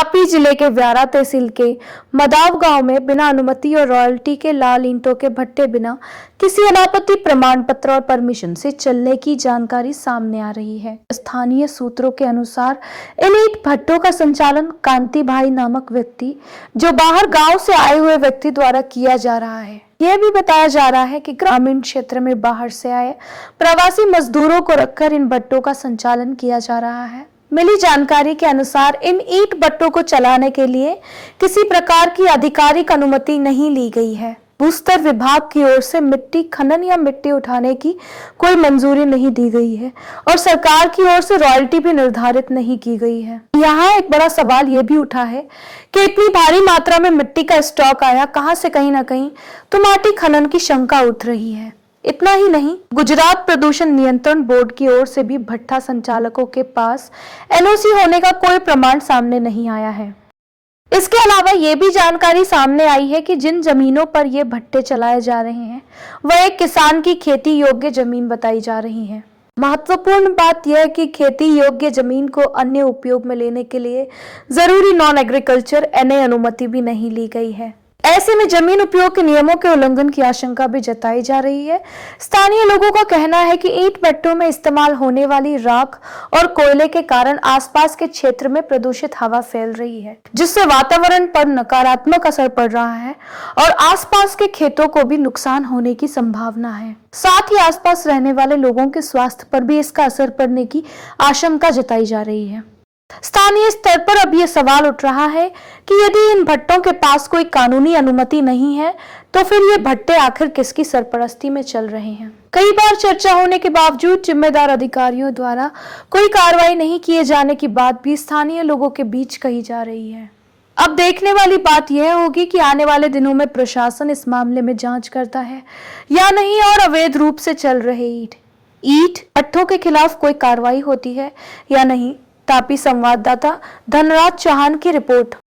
तापी जिले के व्यारा तहसील के मदाव गांव में बिना अनुमति और रॉयल्टी के लाल ईंटों के भट्टे बिना किसी अनापत्ति प्रमाण पत्र और परमिशन से चलने की जानकारी सामने आ रही है। स्थानीय सूत्रों के अनुसार इन ईंट भट्टों का संचालन कांति भाई नामक व्यक्ति, जो बाहर गांव से आए हुए व्यक्ति द्वारा किया जा रहा है। यह भी बताया जा रहा है कि ग्रामीण क्षेत्र में बाहर से आए प्रवासी मजदूरों को रखकर इन भट्टों का संचालन किया जा रहा है। मिली जानकारी के अनुसार इन ईंट भट्टों को चलाने के लिए किसी प्रकार की आधिकारिक अनुमति नहीं ली गई है। भूस्तर विभाग की ओर से मिट्टी खनन या मिट्टी उठाने की कोई मंजूरी नहीं दी गई है और सरकार की ओर से रॉयल्टी भी निर्धारित नहीं की गई है। यहाँ एक बड़ा सवाल ये भी उठा है कि इतनी भारी मात्रा में मिट्टी का स्टॉक आया कहाँ से, कहीं ना कहीं तो माटी खनन की शंका उठ रही है। इतना ही नहीं, गुजरात प्रदूषण नियंत्रण बोर्ड की ओर से भी भट्ठा संचालकों के पास एनओसी होने का कोई प्रमाण सामने नहीं आया है। इसके अलावा ये भी जानकारी सामने आई है कि जिन जमीनों पर ये भट्टे चलाए जा रहे हैं वह एक किसान की खेती योग्य जमीन बताई जा रही है। महत्वपूर्ण बात यह है कि खेती योग्य जमीन को अन्य उपयोग में लेने के लिए जरूरी नॉन एग्रीकल्चर एनए अनुमति भी नहीं ली गई है। ऐसे में जमीन उपयोग के नियमों के उल्लंघन की आशंका भी जताई जा रही है। स्थानीय लोगों का कहना है कि ईंट भट्टों में इस्तेमाल होने वाली राख और कोयले के कारण आसपास के क्षेत्र में प्रदूषित हवा फैल रही है, जिससे वातावरण पर नकारात्मक असर पड़ रहा है और आसपास के खेतों को भी नुकसान होने की संभावना है। साथ ही आसपास रहने वाले लोगों के स्वास्थ्य पर भी इसका असर पड़ने की आशंका जताई जा रही है। स्थानीय स्तर पर अब यह सवाल उठ रहा है कि यदि इन भट्टों के पास कोई कानूनी अनुमति नहीं है तो फिर ये भट्टे आखिर किसकी सरपरस्ती में चल रहे हैं। कई बार चर्चा होने के बावजूद जिम्मेदार अधिकारियों द्वारा कोई कार्रवाई नहीं किए जाने की बात भी स्थानीय लोगों के बीच कही जा रही है। अब देखने वाली बात यह होगी कि आने वाले दिनों में प्रशासन इस मामले में जांच करता है या नहीं और अवैध रूप से चल रहे ईंट भट्टों के खिलाफ कोई कार्रवाई होती है या नहीं। तापी संवाददाता धनराज चौहान की रिपोर्ट।